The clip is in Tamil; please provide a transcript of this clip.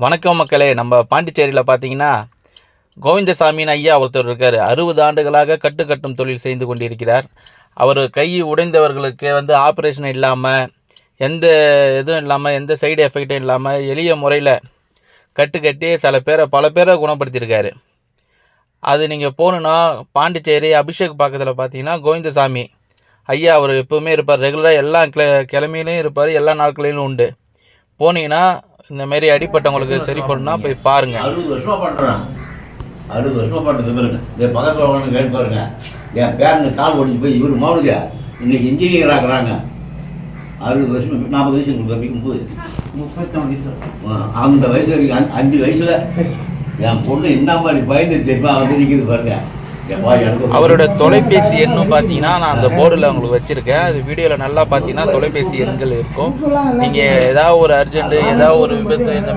வணக்கம் மக்களே. நம்ம பாண்டிச்சேரியில் பார்த்தீங்கன்னா கோவிந்தசாமின்னு ஐயா ஒருத்தர் இருக்கார். 60 ஆண்டுகளாக கட்டும் தொழில் செய்து கொண்டிருக்கிறார். அவர் கை உடைந்தவர்களுக்கு ஆப்ரேஷன் இல்லாமல், எந்த இதுவும் இல்லாமல், எந்த சைடு எஃபெக்டும் இல்லாமல் எளிய முறையில் கட்டி பல பேரை குணப்படுத்தியிருக்காரு. அது நீங்கள் போகணுன்னா பாண்டிச்சேரி அபிஷேக் பக்கத்தில் பார்த்தீங்கன்னா கோவிந்தசாமி ஐயா அவர் எப்போவுமே இருப்பார். ரெகுலராக எல்லா கிழமையிலையும் இருப்பார், எல்லா நாட்களிலும் உண்டு. போனீங்கன்னா இந்த மாதிரி அடிப்பட்டவங்களுக்கு சரி பண்ணா போய் பாருங்க. 60 வருஷமா பண்றேன். 60 வருஷமா பண்றது பாருங்க. இந்த பக்கத்துல ஒன்று கேட்டு பாருங்க. என் பேரனு கால் ஒடிஞ்சு போய் இவர் மௌனுங்க இன்னைக்கு இன்ஜினியர் ஆக்குறாங்க. 60 வருஷம் 40 வயசு உங்களுக்கு 30 வயசு அந்த வயசு வரைக்கும் 5 வயசுல என் பொண்ணு என்ன மாதிரி பயந்து தெரியுமா நிற்கிது பாருங்க. அவரோட தொலைபேசி எண்ணும் பார்த்தீங்கன்னா நான் அந்த போர்டில் உங்களுக்கு வச்சுருக்கேன். அது வீடியோவில் நல்லா பார்த்தீங்கன்னா தொலைபேசி எண்கள் இருக்கும். நீங்கள் ஏதாவது ஒரு அர்ஜென்ட்டு, ஏதாவது ஒரு விபத்து இந்த மாதிரி